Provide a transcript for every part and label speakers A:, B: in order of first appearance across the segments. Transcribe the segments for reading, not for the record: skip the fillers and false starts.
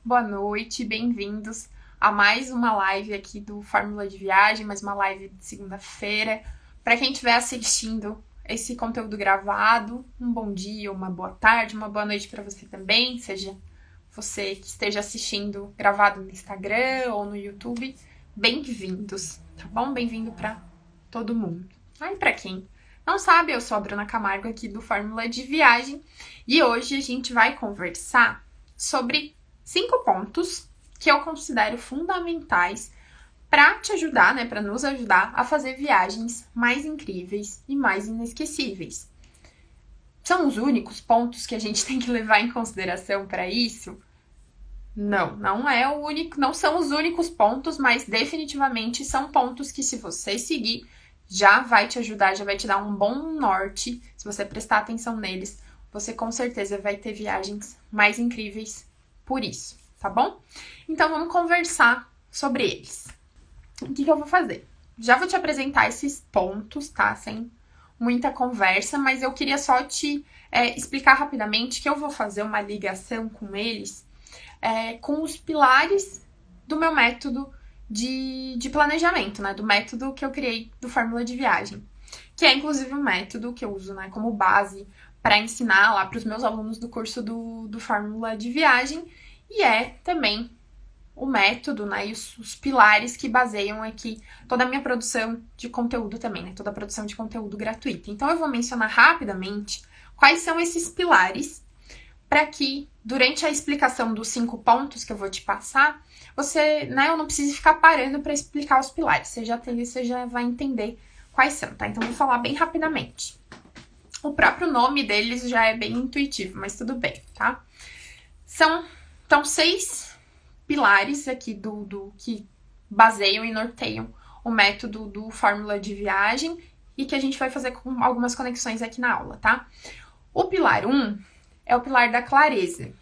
A: boa noite, bem-vindos a mais uma live aqui do Fórmula de Viagem, mais uma live de segunda-feira. Para quem estiver assistindo esse conteúdo gravado, um bom dia, uma boa tarde, uma boa noite para você também, seja você que esteja assistindo gravado no Instagram ou no YouTube, bem-vindos, tá bom? Bem-vindo para todo mundo. Aí, para quem não sabe, eu sou a Bruna Camargo aqui do Fórmula de Viagem e hoje a gente vai conversar sobre 5 pontos que eu considero fundamentais para te ajudar, para nos ajudar a fazer viagens mais incríveis e mais inesquecíveis. São os únicos pontos que a gente tem que levar em consideração para isso? Não são os únicos pontos, mas definitivamente são pontos que, se você seguir, já vai te ajudar, já vai te dar um bom norte. Se você prestar atenção neles, você com certeza vai ter viagens mais incríveis por isso, tá bom? Então vamos conversar sobre eles. O que eu vou fazer? Já vou te apresentar esses pontos, tá? Sem muita conversa, mas eu queria só te explicar rapidamente que eu vou fazer uma ligação com eles, com os pilares do meu método de planejamento, né? Do método que eu criei do Fórmula de Viagem, que é inclusive um método que eu uso, né, como base para ensinar lá para os meus alunos do curso do Fórmula de Viagem, e é também o método, né, e os pilares que baseiam aqui toda a minha produção de conteúdo também, né, toda a produção de conteúdo gratuita. Então eu vou mencionar rapidamente quais são esses pilares para que, durante a explicação dos 5 pontos que eu vou te passar, você, né, eu não precise ficar parando para explicar os pilares, você já vai entender quais são, tá? Então eu vou falar bem rapidamente. O próprio nome deles já é bem intuitivo, mas tudo bem, tá? São, então, 6 pilares aqui do que baseiam e norteiam o método do Fórmula de Viagem e que a gente vai fazer com algumas conexões aqui na aula, tá? O pilar 1 é o pilar da clareza.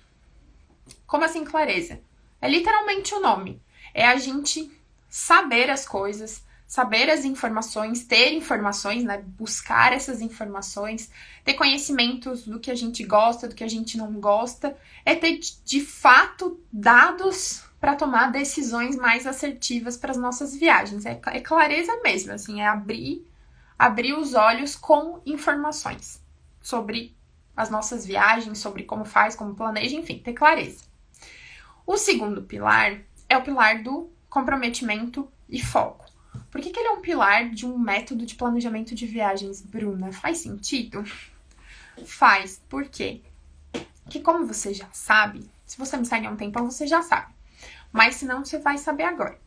A: Como assim clareza? É literalmente o nome. É a gente saber as coisas, saber as informações, ter informações, né? Buscar essas informações, ter conhecimentos do que a gente gosta, do que a gente não gosta, é ter de fato dados para tomar decisões mais assertivas para as nossas viagens. É clareza mesmo, assim, é abrir os olhos com informações sobre as nossas viagens, sobre como faz, como planeja, enfim, ter clareza. O segundo pilar é o pilar do comprometimento e foco. Por que ele é um pilar de um método de planejamento de viagens, Bruna? Faz sentido? Faz. Por quê? Porque, como você já sabe, se você me segue há um tempão, você já sabe. Mas se não, você vai saber agora.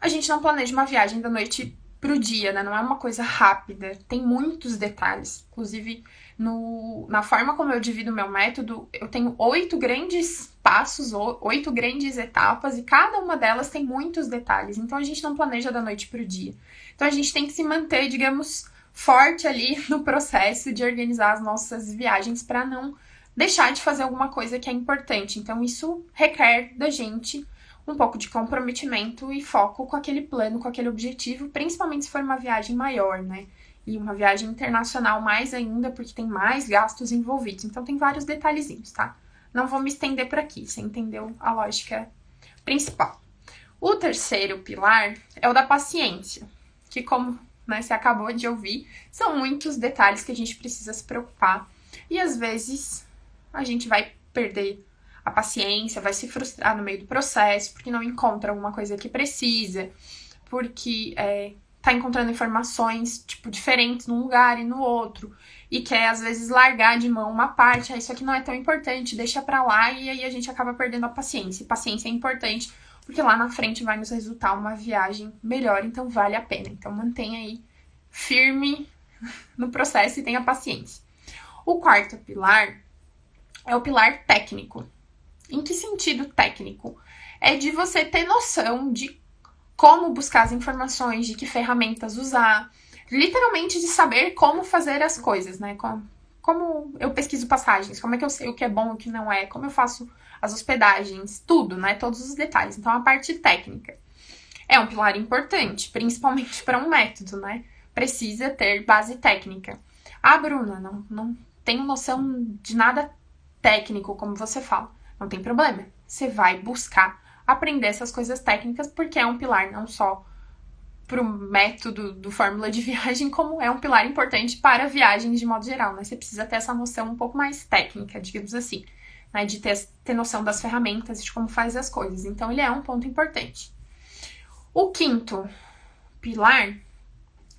A: A gente não planeja uma viagem da noite pro dia, né? Não é uma coisa rápida. Tem muitos detalhes. Inclusive, na forma como eu divido o meu método, eu tenho 8 grandes passos, 8 grandes etapas, e cada uma delas tem muitos detalhes. Então, a gente não planeja da noite pro dia. Então, a gente tem que se manter, digamos, forte ali no processo de organizar as nossas viagens para não deixar de fazer alguma coisa que é importante. Então, isso requer da gente um pouco de comprometimento e foco com aquele plano, com aquele objetivo, principalmente se for uma viagem maior, né? E uma viagem internacional mais ainda, porque tem mais gastos envolvidos. Então, tem vários detalhezinhos, tá? Não vou me estender por aqui, você entendeu a lógica principal. O terceiro pilar é o da paciência, que, como, né, você acabou de ouvir, são muitos detalhes que a gente precisa se preocupar. E, às vezes, a gente vai perder a paciência, vai se frustrar no meio do processo, porque não encontra alguma coisa que precisa, porque tá encontrando informações, tipo, diferentes num lugar e no outro, e quer, às vezes, largar de mão uma parte, isso aqui não é tão importante, deixa pra lá, e aí a gente acaba perdendo a paciência. E paciência é importante, porque lá na frente vai nos resultar uma viagem melhor, então vale a pena. Então mantenha aí firme no processo e tenha paciência. O quarto pilar é o pilar técnico. Em que sentido técnico? É de você ter noção de como buscar as informações, de que ferramentas usar, literalmente de saber como fazer as coisas, né? Como eu pesquiso passagens, como é que eu sei o que é bom e o que não é, como eu faço as hospedagens, tudo, né? Todos os detalhes. Então, a parte técnica é um pilar importante, principalmente para um método, né? Precisa ter base técnica. Ah, Bruna, não tenho noção de nada técnico, como você fala. Não tem problema. você vai buscar aprender essas coisas técnicas, porque é um pilar não só para o método do Fórmula de Viagem, como é um pilar importante para viagens de modo geral, né? Você precisa ter essa noção um pouco mais técnica, digamos assim, né? De ter noção das ferramentas, de como faz as coisas. Então, ele é um ponto importante. O quinto pilar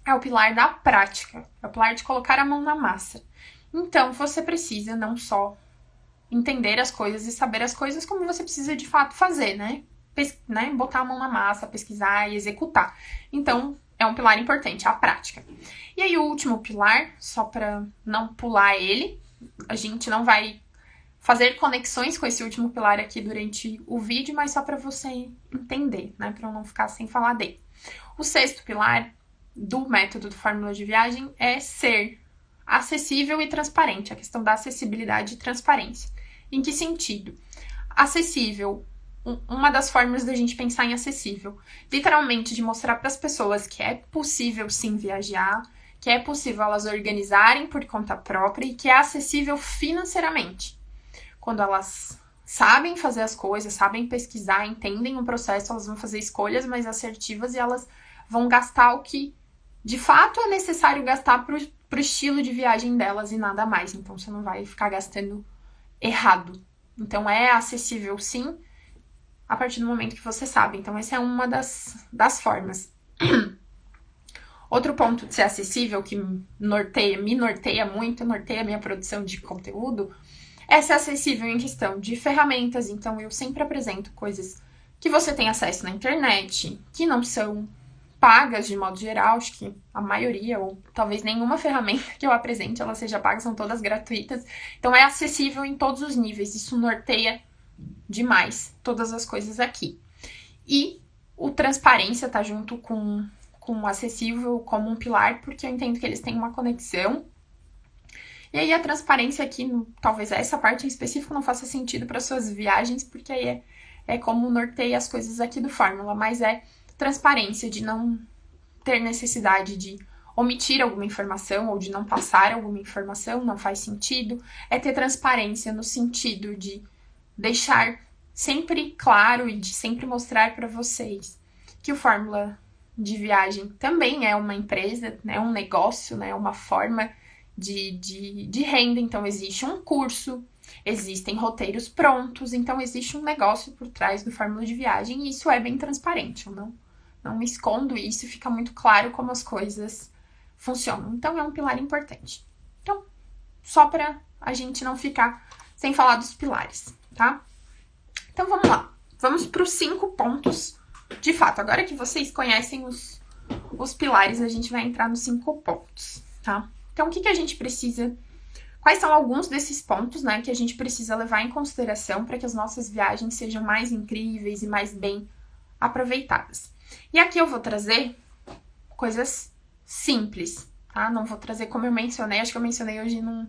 A: é o pilar da prática, é o pilar de colocar a mão na massa. Então, você precisa não só entender as coisas e saber as coisas, como você precisa de fato fazer, né? Botar a mão na massa, pesquisar e executar. Então, é um pilar importante, a prática. E aí, o último pilar, só para não pular ele, a gente não vai fazer conexões com esse último pilar aqui durante o vídeo, mas só para você entender, né? Para eu não ficar sem falar dele. O sexto pilar do método do Fórmula de Viagem é ser acessível e transparente, a questão da acessibilidade e transparência. Em que sentido? Acessível, uma das formas da gente pensar em acessível, literalmente de mostrar para as pessoas que é possível sim viajar, que é possível elas organizarem por conta própria e que é acessível financeiramente. Quando elas sabem fazer as coisas, sabem pesquisar, entendem o processo, elas vão fazer escolhas mais assertivas e elas vão gastar o que de fato é necessário gastar pro estilo de viagem delas e nada mais. Então, você não vai ficar gastando errado. Então, é acessível sim, a partir do momento que você sabe. Então, essa é uma das formas. Outro ponto de ser acessível, que me norteia muito, norteia a minha produção de conteúdo, é ser acessível em questão de ferramentas. Então, eu sempre apresento coisas que você tem acesso na internet, que não são pagas de modo geral, acho que a maioria, ou talvez nenhuma ferramenta que eu apresente, ela seja paga, são todas gratuitas. Então, é acessível em todos os níveis, isso norteia demais todas as coisas aqui. E o transparência tá junto com o acessível como um pilar, porque eu entendo que eles têm uma conexão. E aí, a transparência aqui, talvez essa parte em específico não faça sentido para suas viagens, porque aí é como norteia as coisas aqui do Fórmula, mas é transparência, de não ter necessidade de omitir alguma informação ou de não passar alguma informação, não faz sentido. É ter transparência no sentido de deixar sempre claro e de sempre mostrar para vocês que o Fórmula de Viagem também é uma empresa, né, um negócio, né, uma forma de renda. Então, existe um curso, existem roteiros prontos, então existe um negócio por trás do Fórmula de Viagem e isso é bem transparente. Eu não me escondo isso, fica muito claro como as coisas funcionam. Então, é um pilar importante. Então, só para a gente não ficar sem falar dos pilares, tá? Então, vamos lá. Vamos para os 5 pontos. De fato, agora que vocês conhecem os pilares, a gente vai entrar nos 5 pontos, tá? Então, o que a gente precisa... Quais são alguns desses pontos, né, que a gente precisa levar em consideração para que as nossas viagens sejam mais incríveis e mais bem aproveitadas? E aqui eu vou trazer coisas simples, tá? Não vou trazer como eu mencionei, acho que eu mencionei hoje no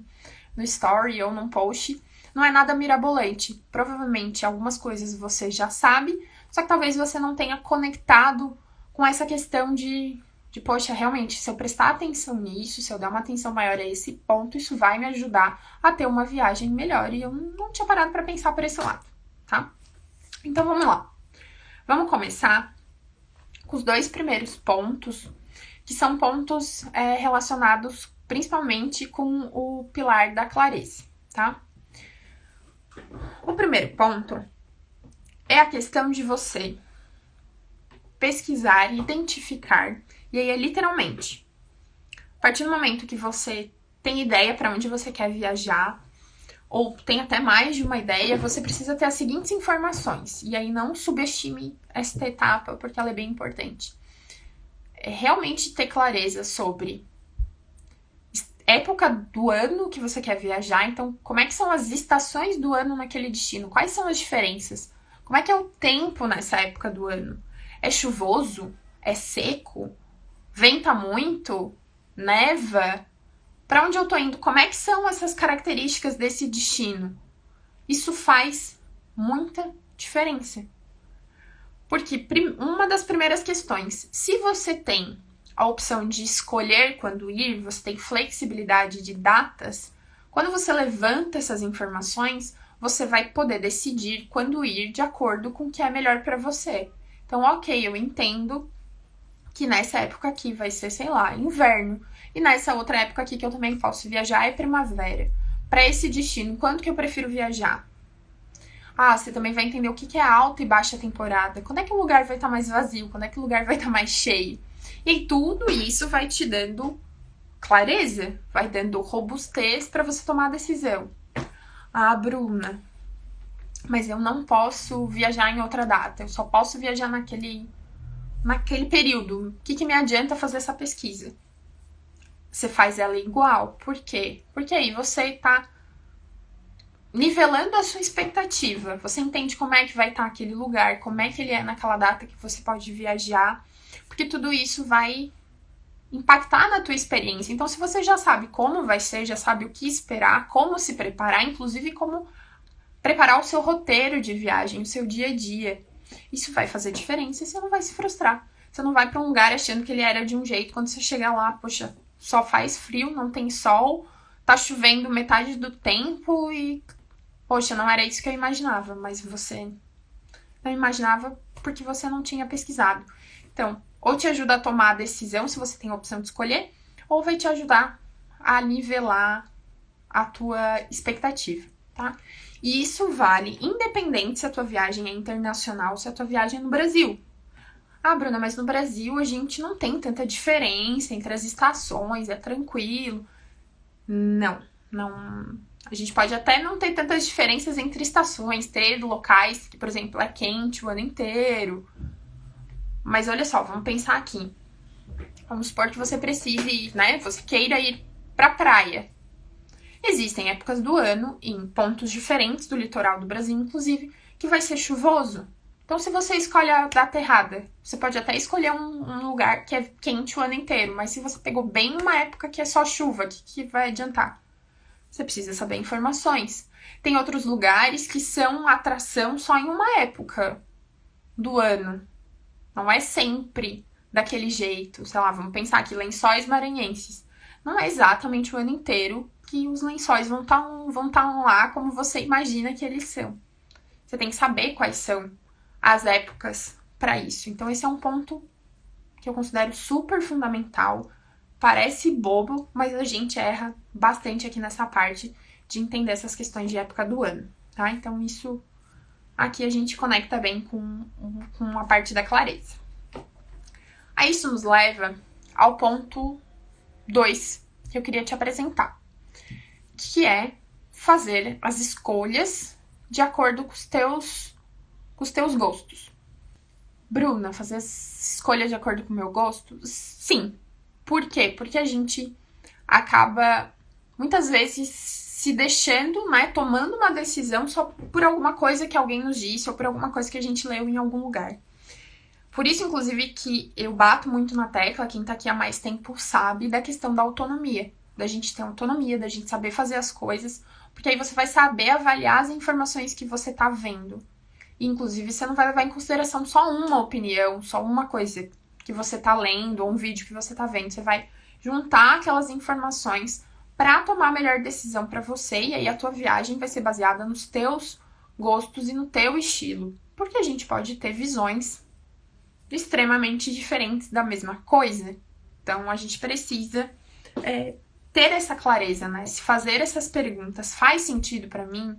A: story ou num post. Não é nada mirabolante. Provavelmente algumas coisas você já sabe, só que talvez você não tenha conectado com essa questão de poxa, realmente, se eu prestar atenção nisso, se eu dar uma atenção maior a esse ponto, isso vai me ajudar a ter uma viagem melhor. E eu não tinha parado para pensar por esse lado, tá? Então, vamos lá. Vamos começar com os 2 primeiros pontos, que são pontos relacionados principalmente com o pilar da clareza, tá? O primeiro ponto é a questão de você pesquisar e identificar, e aí é literalmente, a partir do momento que você tem ideia para onde você quer viajar, ou tem até mais de uma ideia, você precisa ter as seguintes informações. E aí não subestime esta etapa, porque ela é bem importante. É realmente ter clareza sobre época do ano que você quer viajar. Então, como é que são as estações do ano naquele destino? Quais são as diferenças? Como é que é o tempo nessa época do ano? É chuvoso? É seco? Venta muito? Neva? Para onde eu tô indo? Como é que são essas características desse destino? Isso faz muita diferença. Porque uma das primeiras questões, se você tem a opção de escolher quando ir, você tem flexibilidade de datas, quando você levanta essas informações, você vai poder decidir quando ir de acordo com o que é melhor para você. Então, ok, eu entendo que nessa época aqui vai ser, sei lá, inverno. E nessa outra época aqui que eu também posso viajar é primavera. Para esse destino, quando que eu prefiro viajar? Ah, você também vai entender o que é alta e baixa temporada. Quando é que o lugar vai estar mais vazio? Quando é que o lugar vai estar mais cheio? E tudo isso vai te dando clareza, vai dando robustez para você tomar a decisão. Ah, Bruna, mas eu não posso viajar em outra data. Eu só posso viajar naquele período. O que me adianta fazer essa pesquisa? Você faz ela igual. Por quê? Porque aí você tá nivelando a sua expectativa. Você entende como é que vai estar aquele lugar, como é que ele é naquela data que você pode viajar, porque tudo isso vai impactar na tua experiência. Então, se você já sabe como vai ser, já sabe o que esperar, como se preparar, inclusive como preparar o seu roteiro de viagem, o seu dia a dia, isso vai fazer diferença e você não vai se frustrar. Você não vai para um lugar achando que ele era de um jeito, quando você chegar lá, poxa, só faz frio, não tem sol, tá chovendo metade do tempo e poxa, não era isso que eu imaginava, mas você não imaginava porque você não tinha pesquisado. Então, ou te ajuda a tomar a decisão, se você tem a opção de escolher, ou vai te ajudar a nivelar a tua expectativa, tá? E isso vale independente se a tua viagem é internacional ou se a tua viagem é no Brasil. Ah, Bruna, mas no Brasil a gente não tem tanta diferença entre as estações, é tranquilo. Não. A gente pode até não ter tantas diferenças entre estações, ter locais que, por exemplo, é quente o ano inteiro. Mas olha só, vamos pensar aqui. Vamos supor que você precise, né? Você queira ir pra praia. Existem épocas do ano, em pontos diferentes do litoral do Brasil, inclusive, que vai ser chuvoso. Então, se você escolhe a data errada, você pode até escolher um lugar que é quente o ano inteiro, mas se você pegou bem uma época que é só chuva, o que vai adiantar? Você precisa saber informações. Tem outros lugares que são atração só em uma época do ano. Não é sempre daquele jeito. Sei lá, vamos pensar aqui, Lençóis Maranhenses. Não é exatamente o ano inteiro que os lençóis vão estar lá como você imagina que eles são. Você tem que saber quais são as épocas para isso. Então, esse é um ponto que eu considero super fundamental. Parece bobo, mas a gente erra bastante aqui nessa parte de entender essas questões de época do ano, tá? Então, isso aqui a gente conecta bem com a parte da clareza. Aí, isso nos leva ao ponto 2 que eu queria te apresentar, que é fazer as escolhas de acordo com os teus gostos. Bruna, fazer as escolhas de acordo com o meu gosto? Sim. Por quê? Porque a gente acaba, muitas vezes, se deixando, né, tomando uma decisão só por alguma coisa que alguém nos disse ou por alguma coisa que a gente leu em algum lugar. Por isso, inclusive, que eu bato muito na tecla, quem tá aqui há mais tempo sabe, da questão da autonomia. Da gente ter autonomia, da gente saber fazer as coisas, porque aí você vai saber avaliar as informações que você tá vendo. E, inclusive, você não vai levar em consideração só uma opinião, só uma coisa que você tá lendo ou um vídeo que você tá vendo. Você vai juntar aquelas informações para tomar a melhor decisão para você, e aí a tua viagem vai ser baseada nos teus gostos e no teu estilo. Porque a gente pode ter visões extremamente diferentes da mesma coisa. Então, a gente precisa ter essa clareza, né? Se fazer essas perguntas faz sentido para mim?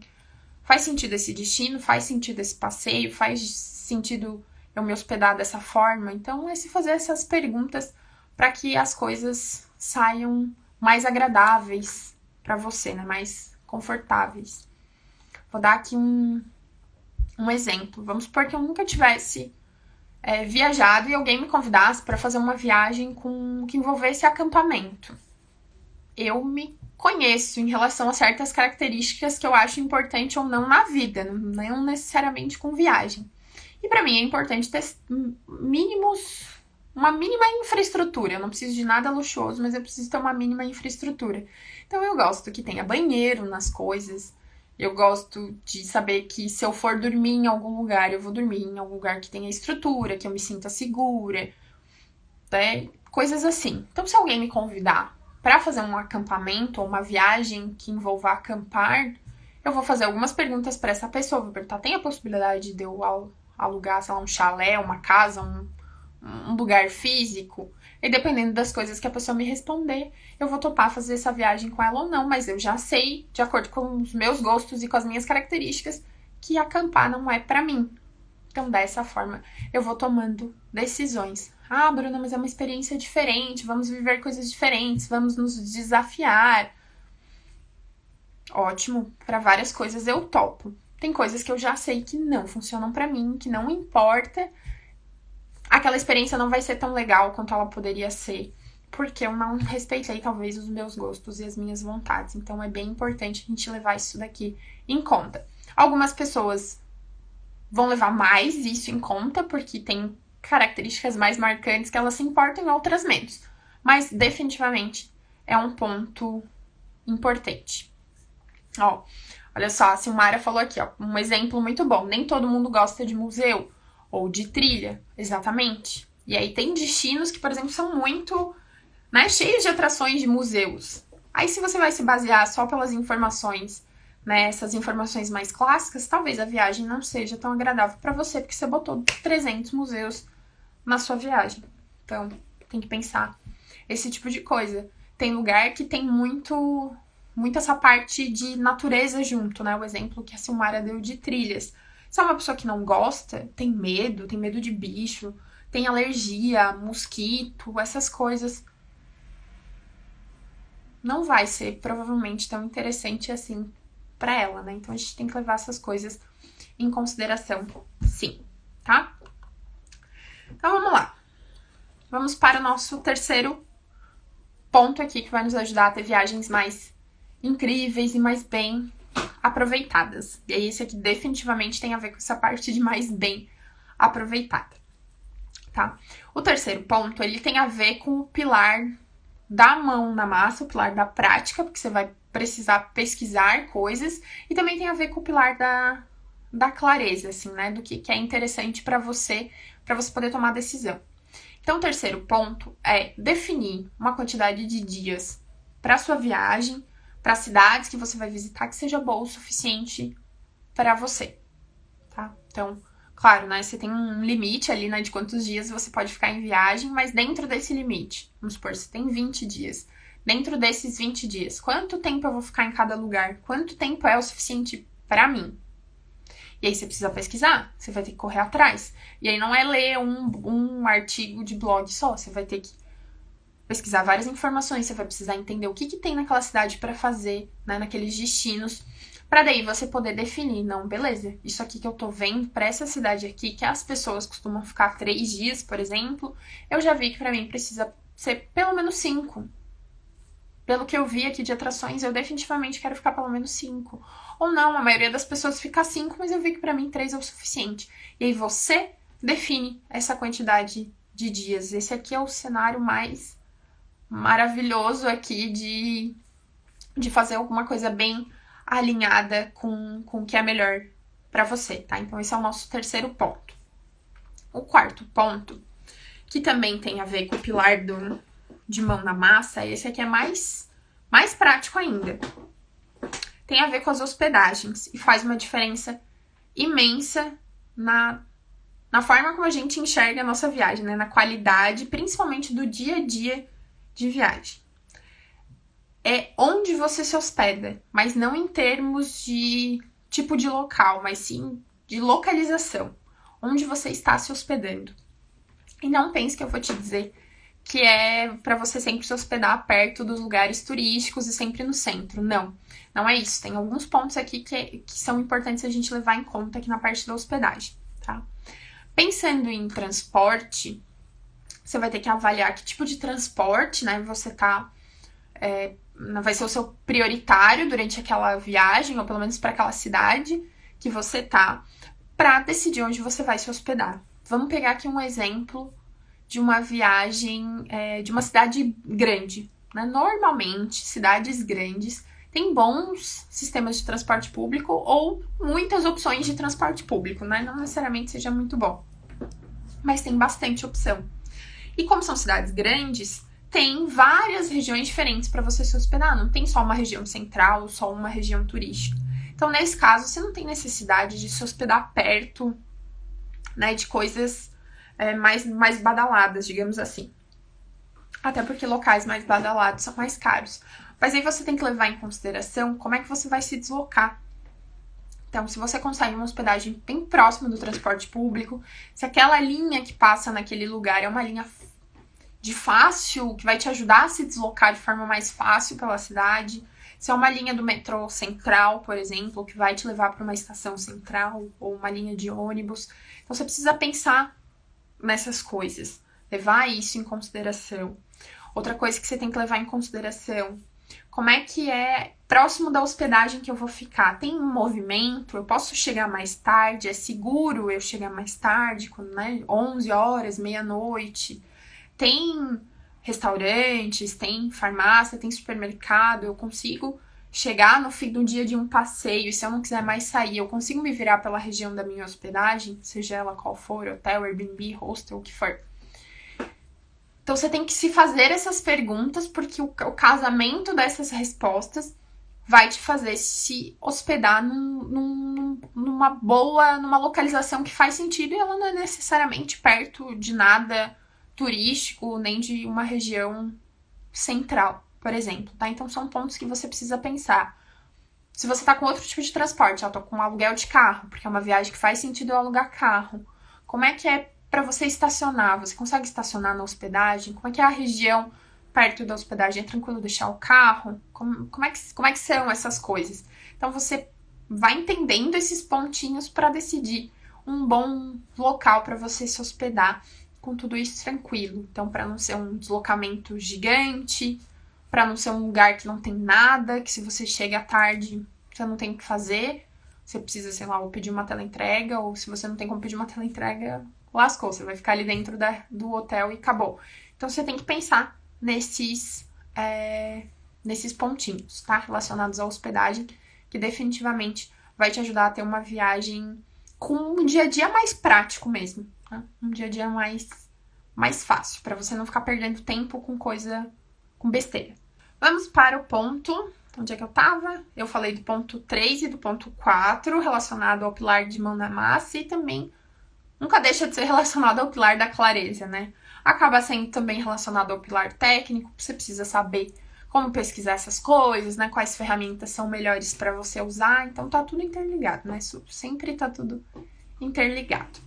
A: Faz sentido esse destino? Faz sentido esse passeio? Faz sentido eu me hospedar dessa forma? Então, é se fazer essas perguntas para que as coisas saiam mais agradáveis para você, né? Mais confortáveis. Vou dar aqui um exemplo. Vamos supor que eu nunca tivesse viajado e alguém me convidasse para fazer uma viagem que envolvesse acampamento. Eu me conheço em relação a certas características que eu acho importante ou não na vida, não necessariamente com viagem. E para mim é importante ter uma mínima infraestrutura. Eu não preciso de nada luxuoso, mas eu preciso ter uma mínima infraestrutura. Então eu gosto que tenha banheiro nas coisas. Eu gosto de saber que se eu for dormir em algum lugar, eu vou dormir em algum lugar que tenha estrutura, que eu me sinta segura, né? Coisas assim. Então, se alguém me convidar para fazer um acampamento ou uma viagem que envolva acampar, eu vou fazer algumas perguntas para essa pessoa, vou perguntar, tem a possibilidade de eu alugar, sei lá, um chalé, uma casa, um lugar físico? E dependendo das coisas que a pessoa me responder, eu vou topar fazer essa viagem com ela ou não, mas eu já sei, de acordo com os meus gostos e com as minhas características, que acampar não é pra mim. Então, dessa forma, eu vou tomando decisões. Ah, Bruna, mas é uma experiência diferente, vamos viver coisas diferentes, vamos nos desafiar. Ótimo, para várias coisas eu topo. Tem coisas que eu já sei que não funcionam pra mim, que não importa. Aquela experiência não vai ser tão legal quanto ela poderia ser, porque eu não respeitei, talvez, os meus gostos e as minhas vontades. Então, é bem importante a gente levar isso daqui em conta. Algumas pessoas vão levar mais isso em conta, porque tem características mais marcantes que elas se importam e outras menos. Mas, definitivamente, é um ponto importante. Ó, olha só, a Silmara falou aqui, ó, um exemplo muito bom. Nem todo mundo gosta de museu ou de trilha, exatamente. E aí tem destinos que, por exemplo, são muito, né, cheios de atrações de museus. Aí se você vai se basear só pelas informações, né, essas informações mais clássicas, talvez a viagem não seja tão agradável para você, porque você botou 300 museus na sua viagem. Então, tem que pensar esse tipo de coisa. Tem lugar que tem muito essa parte de natureza junto, né? O exemplo que a Silmara deu de trilhas. Se é uma pessoa que não gosta, tem medo de bicho, tem alergia, mosquito, essas coisas, não vai ser provavelmente tão interessante assim pra ela, né? Então a gente tem que levar essas coisas em consideração, sim, tá? Então vamos lá. Vamos para o nosso terceiro ponto aqui que vai nos ajudar a ter viagens mais incríveis e mais bem aproveitadas. E aí esse aqui definitivamente tem a ver com essa parte de mais bem aproveitada, tá? O terceiro ponto, ele tem a ver com o pilar da mão na massa, o pilar da prática, porque você vai precisar pesquisar coisas, e também tem a ver com o pilar da clareza, assim, né? Do que é interessante para você poder tomar a decisão. Então, o terceiro ponto é definir uma quantidade de dias para sua viagem, para cidades que você vai visitar, que seja boa o suficiente para você, tá? Então, claro, né? Você tem um limite ali, né? De quantos dias você pode ficar em viagem, mas dentro desse limite, vamos supor, você tem 20 dias. Dentro desses 20 dias, quanto tempo eu vou ficar em cada lugar? Quanto tempo é o suficiente para mim? E aí você precisa pesquisar, você vai ter que correr atrás. E aí não é ler um artigo de blog só, você vai ter que pesquisar várias informações, você vai precisar entender o que tem naquela cidade para fazer, né, naqueles destinos, para daí você poder definir, não, beleza, isso aqui que eu tô vendo para essa cidade aqui, que as pessoas costumam ficar 3 dias, por exemplo, eu já vi que para mim precisa ser pelo menos 5. Pelo que eu vi aqui de atrações, eu definitivamente quero ficar pelo menos 5. Ou não, a maioria das pessoas fica 5, mas eu vi que pra mim 3 é o suficiente. E aí você define essa quantidade de dias. Esse aqui é o cenário mais maravilhoso aqui de fazer alguma coisa bem alinhada com o que é melhor pra você, tá? Então esse é o nosso terceiro ponto. O quarto ponto, que também tem a ver com o pilar de mão na massa, esse aqui é mais prático ainda. Tem a ver com as hospedagens e faz uma diferença imensa na forma como a gente enxerga a nossa viagem, né? Na qualidade, principalmente do dia a dia de viagem. É onde você se hospeda, mas não em termos de tipo de local, mas sim de localização. Onde você está se hospedando. E não pense que eu vou te dizer que é para você sempre se hospedar perto dos lugares turísticos e sempre no centro. Não, não é isso. Tem alguns pontos aqui que são importantes a gente levar em conta aqui na parte da hospedagem, tá? Pensando em transporte, você vai ter que avaliar que tipo de transporte, né, você tá... vai ser o seu prioritário durante aquela viagem, ou pelo menos para aquela cidade que você tá, para decidir onde você vai se hospedar. Vamos pegar aqui um exemplo de uma viagem de uma cidade grande, né? Normalmente, cidades grandes têm bons sistemas de transporte público ou muitas opções de transporte público, né? Não necessariamente seja muito bom, mas tem bastante opção. E como são cidades grandes, tem várias regiões diferentes para você se hospedar. Não tem só uma região central, só uma região turística. Então, Então, nesse caso, você não tem necessidade de se hospedar perto, né, de coisas mais badaladas, digamos assim. Até porque locais mais badalados são mais caros. Mas aí você tem que levar em consideração como é que você vai se deslocar. Então, se você consegue uma hospedagem bem próxima do transporte público, se aquela linha que passa naquele lugar é uma linha de fácil, que vai te ajudar a se deslocar de forma mais fácil pela cidade, se é uma linha do metrô central, por exemplo, que vai te levar para uma estação central, ou uma linha de ônibus. Então, você precisa pensar nessas coisas, levar isso em consideração. Outra coisa que você tem que levar em consideração, como é que é próximo da hospedagem que eu vou ficar? Tem um movimento? Eu posso chegar mais tarde? É seguro eu chegar mais tarde? Quando, né, 11 horas, meia-noite? Tem restaurantes, tem farmácia, tem supermercado? Eu consigo chegar no fim do dia de um passeio e se eu não quiser mais sair, eu consigo me virar pela região da minha hospedagem? Seja ela qual for, hotel, Airbnb, hostel, o que for. Então, você tem que se fazer essas perguntas, porque o casamento dessas respostas vai te fazer se hospedar numa localização que faz sentido e ela não é necessariamente perto de nada turístico, nem de uma região central, por exemplo, tá? Então, são pontos que você precisa pensar. Se você tá com outro tipo de transporte, eu tô com um aluguel de carro, porque é uma viagem que faz sentido eu alugar carro. Como é que é para você estacionar? Você consegue estacionar na hospedagem? Como é que é a região perto da hospedagem? É tranquilo deixar o carro? Como é que são essas coisas? Então, você vai entendendo esses pontinhos para decidir um bom local para você se hospedar com tudo isso tranquilo. Então, para não ser um deslocamento gigante, para não ser um lugar que não tem nada, que se você chega à tarde, você não tem o que fazer, você precisa, sei lá, ou pedir uma teleentrega, ou se você não tem como pedir uma teleentrega, lascou, você vai ficar ali dentro do hotel e acabou. Então, você tem que pensar nesses pontinhos, tá? Relacionados à hospedagem, que definitivamente vai te ajudar a ter uma viagem com um dia a dia mais prático mesmo, tá? Um dia a dia mais fácil, para você não ficar perdendo tempo com besteira. Vamos para o ponto, onde é que eu tava? Eu falei do ponto 3 e do ponto 4, relacionado ao pilar de mão na massa e também nunca deixa de ser relacionado ao pilar da clareza, né? Acaba sendo também relacionado ao pilar técnico, você precisa saber como pesquisar essas coisas, né? Quais ferramentas são melhores para você usar, então tá tudo interligado, né? Sempre tá tudo interligado.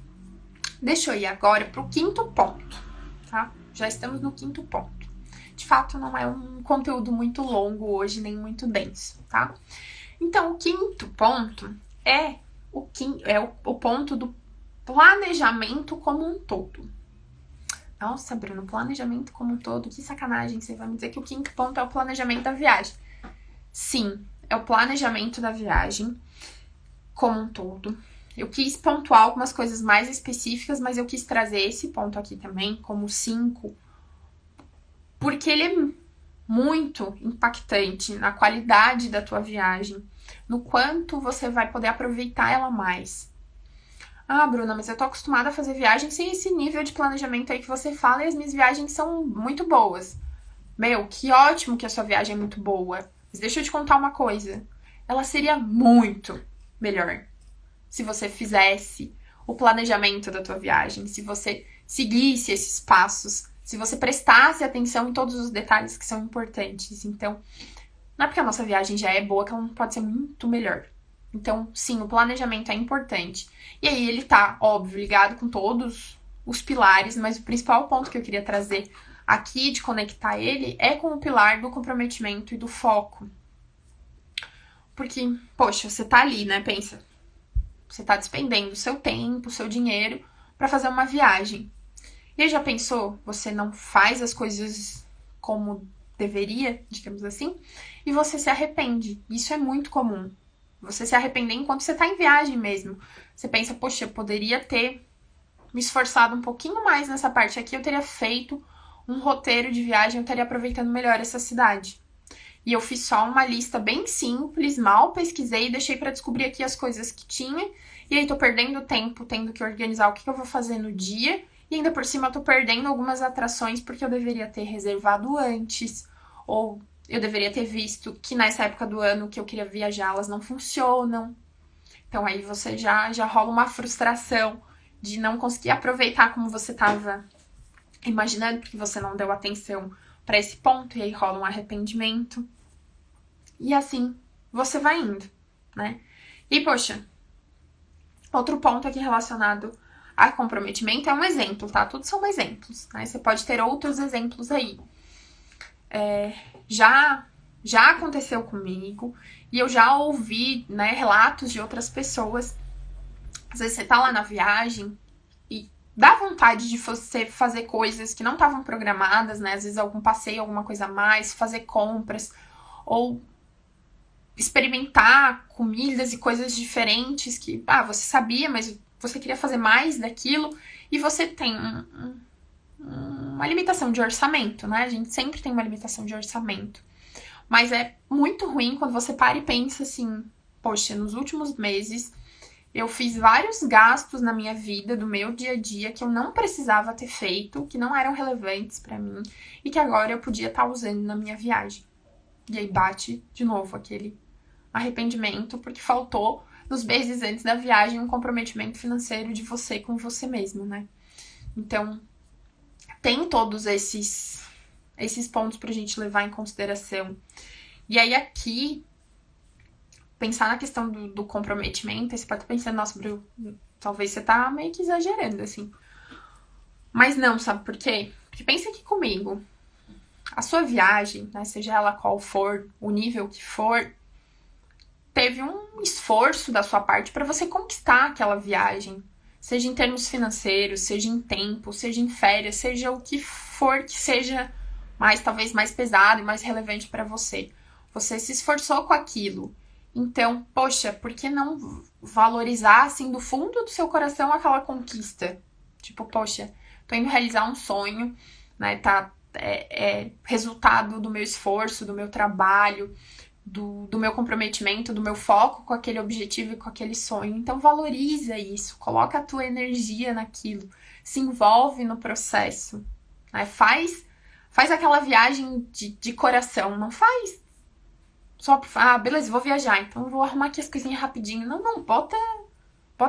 A: Deixa eu ir agora pro 5º ponto, tá? Já estamos no 5º ponto. De fato, não é um conteúdo muito longo hoje, nem muito denso, tá? Então, o 5º ponto é o ponto do planejamento como um todo. Nossa, Bruno, planejamento como um todo, que sacanagem, você vai me dizer que o 5º ponto é o planejamento da viagem. Sim, é o planejamento da viagem como um todo. Eu quis pontuar algumas coisas mais específicas, mas eu quis trazer esse ponto aqui também como 5, porque ele é muito impactante na qualidade da tua viagem, no quanto você vai poder aproveitar ela mais. Ah, Bruna, mas eu tô acostumada a fazer viagem sem esse nível de planejamento aí que você fala e as minhas viagens são muito boas. Meu, que ótimo que a sua viagem é muito boa. Mas deixa eu te contar uma coisa. Ela seria muito melhor se você fizesse o planejamento da tua viagem, se você seguisse esses passos, se você prestasse atenção em todos os detalhes que são importantes. Então, não é porque a nossa viagem já é boa que ela não pode ser muito melhor. Então, sim, o planejamento é importante. E aí ele tá, óbvio, ligado com todos os pilares, mas o principal ponto que eu queria trazer aqui, de conectar ele, é com o pilar do comprometimento e do foco. Porque, poxa, você tá ali, né? Pensa, você tá despendendo o seu tempo, o seu dinheiro pra fazer uma viagem. E aí já pensou? Você não faz as coisas como deveria, digamos assim, e você se arrepende. Isso é muito comum. Você se arrepender enquanto você tá em viagem mesmo. Você pensa, poxa, eu poderia ter me esforçado um pouquinho mais nessa parte aqui, eu teria feito um roteiro de viagem, eu estaria aproveitando melhor essa cidade. E eu fiz só uma lista bem simples, mal pesquisei, deixei pra descobrir aqui as coisas que tinha, e aí tô perdendo tempo tendo que organizar o que eu vou fazer no dia, e ainda por cima eu tô perdendo algumas atrações porque eu deveria ter reservado antes, ou eu deveria ter visto que nessa época do ano que eu queria viajar, elas não funcionam. Então aí você já rola uma frustração de não conseguir aproveitar como você estava imaginando, porque você não deu atenção para esse ponto, e aí rola um arrependimento. E assim você vai indo, né? E, poxa, outro ponto aqui relacionado a comprometimento é um exemplo, tá? Tudo são exemplos, né? Você pode ter outros exemplos aí. Já aconteceu comigo e eu já ouvi, né, relatos de outras pessoas. Às vezes você tá lá na viagem e dá vontade de você fazer coisas que não estavam programadas, né? Às vezes algum passeio, alguma coisa a mais, fazer compras ou experimentar comidas e coisas diferentes que, você sabia, mas você queria fazer mais daquilo e você tem uma limitação de orçamento, né? A gente sempre tem uma limitação de orçamento. Mas é muito ruim quando você para e pensa assim, poxa, nos últimos meses eu fiz vários gastos na minha vida, do meu dia a dia, que eu não precisava ter feito, que não eram relevantes pra mim e que agora eu podia estar usando na minha viagem. E aí bate de novo aquele arrependimento, porque faltou nos meses antes da viagem um comprometimento financeiro de você com você mesmo, né? Então, tem todos esses pontos pra gente levar em consideração. E aí aqui, pensar na questão do comprometimento, você pode estar pensando, nossa, Bru, talvez você tá meio que exagerando, assim. Mas não, sabe por quê? Porque pensa aqui comigo. A sua viagem, né, seja ela qual for, o nível que for, teve um esforço da sua parte para você conquistar aquela viagem. Seja em termos financeiros, seja em tempo, seja em férias, seja o que for que seja talvez mais pesado e mais relevante para você. Você se esforçou com aquilo. Então, poxa, por que não valorizar, assim, do fundo do seu coração aquela conquista? Tipo, poxa, tô indo realizar um sonho, né? É resultado do meu esforço, do meu trabalho, do meu comprometimento, do meu foco com aquele objetivo e com aquele sonho. Então, valoriza isso, coloca a tua energia naquilo, se envolve no processo, né? Faz aquela viagem de coração, não faz só pra, beleza, vou viajar, então vou arrumar aqui as coisinhas rapidinho. Não, bota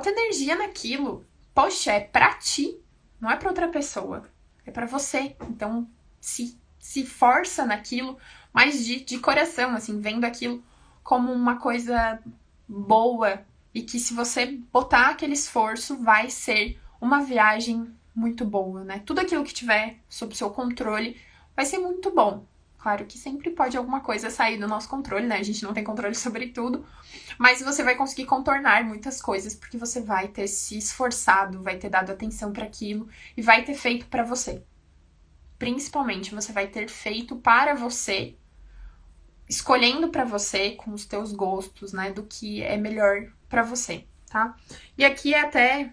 A: energia naquilo. Poxa, é pra ti, não é pra outra pessoa, é pra você. Então, se força naquilo, mas de coração, assim, vendo aquilo como uma coisa boa e que se você botar aquele esforço, vai ser uma viagem muito boa, né? Tudo aquilo que tiver sob seu controle vai ser muito bom. Claro que sempre pode alguma coisa sair do nosso controle, né? A gente não tem controle sobre tudo, mas você vai conseguir contornar muitas coisas porque você vai ter se esforçado, vai ter dado atenção para aquilo e vai ter feito para você. Principalmente, você vai ter feito para você, escolhendo para você com os teus gostos, né? Do que é melhor para você, tá? E aqui é até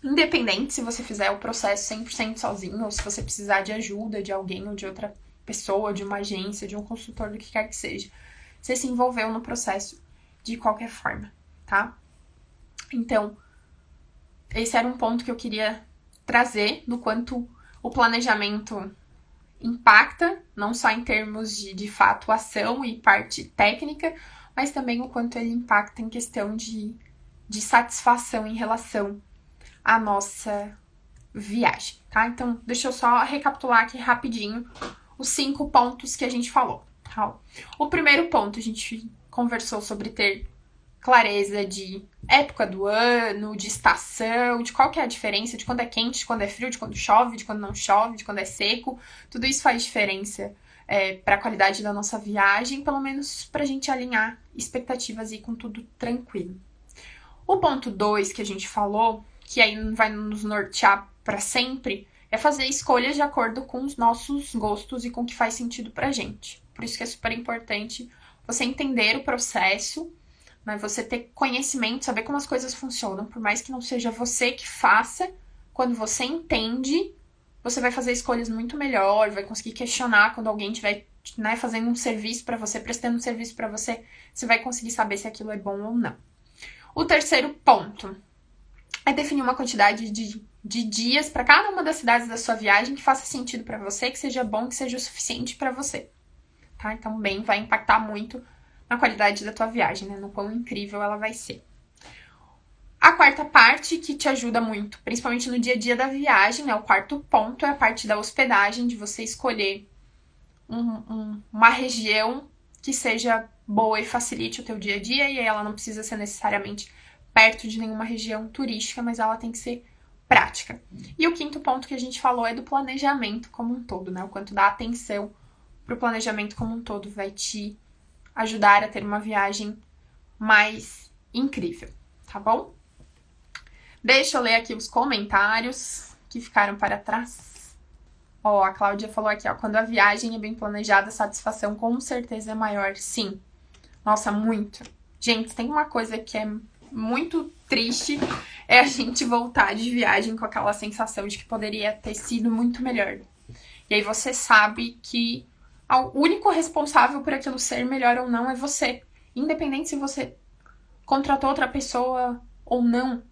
A: independente se você fizer o processo 100% sozinho ou se você precisar de ajuda de alguém ou de outra pessoa, de uma agência, de um consultor, do que quer que seja. Você se envolveu no processo de qualquer forma, tá? Então, esse era um ponto que eu queria trazer do quanto o planejamento impacta, não só em termos de fato ação e parte técnica, mas também o quanto ele impacta em questão de satisfação em relação à nossa viagem, tá? Então, deixa eu só recapitular aqui rapidinho os 5 pontos que a gente falou, tá? O primeiro ponto, a gente conversou sobre ter clareza de época do ano, de estação, de qual que é a diferença, de quando é quente, de quando é frio, de quando chove, de quando não chove, de quando é seco. Tudo isso faz diferença para a qualidade da nossa viagem, pelo menos para a gente alinhar expectativas e ir com tudo tranquilo. O ponto 2 que a gente falou, que aí vai nos nortear para sempre, é fazer escolhas de acordo com os nossos gostos e com o que faz sentido pra gente. Por isso que é super importante você entender o processo, né? Você ter conhecimento, saber como as coisas funcionam, por mais que não seja você que faça, quando você entende, você vai fazer escolhas muito melhor, vai conseguir questionar quando alguém estiver, né, fazendo um serviço pra você, prestando um serviço pra você, você vai conseguir saber se aquilo é bom ou não. O terceiro ponto é definir uma quantidade de dias para cada uma das cidades da sua viagem que faça sentido para você, que seja bom, que seja o suficiente para você, tá? Então, bem, vai impactar muito na qualidade da tua viagem, né? No quão incrível ela vai ser. A quarta parte que te ajuda muito, principalmente no dia a dia da viagem, né? O quarto ponto é a parte da hospedagem, de você escolher uma região que seja boa e facilite o teu dia a dia, e aí ela não precisa ser necessariamente perto de nenhuma região turística, mas ela tem que ser prática. E o quinto ponto que a gente falou é do planejamento como um todo, né? O quanto da atenção para o planejamento como um todo vai te ajudar a ter uma viagem mais incrível, tá bom? Deixa eu ler aqui os comentários que ficaram para trás. Ó, a Cláudia falou aqui, ó, quando a viagem é bem planejada, a satisfação com certeza é maior. Sim. Nossa, muito. Gente, tem uma coisa que é muito triste, é a gente voltar de viagem com aquela sensação de que poderia ter sido muito melhor. E aí você sabe que o único responsável por aquilo ser melhor ou não é você. Independente se você contratou outra pessoa ou não.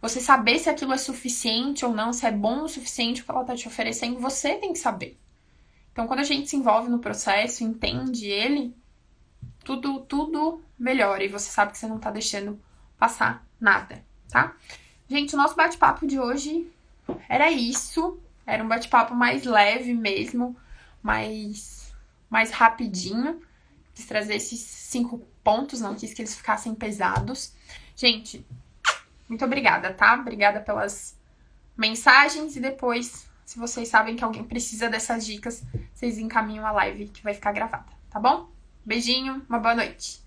A: Você saber se aquilo é suficiente ou não, se é bom o suficiente o que ela tá te oferecendo, você tem que saber. Então, quando a gente se envolve no processo, entende ele, tudo melhora. E você sabe que você não tá deixando passar nada, tá? Gente, o nosso bate-papo de hoje era isso. Era um bate-papo mais leve mesmo, mais rapidinho. Quis trazer esses 5 pontos, não quis que eles ficassem pesados. Gente, muito obrigada, tá? Obrigada pelas mensagens e depois, se vocês sabem que alguém precisa dessas dicas, vocês encaminham a live que vai ficar gravada, tá bom? Beijinho, uma boa noite.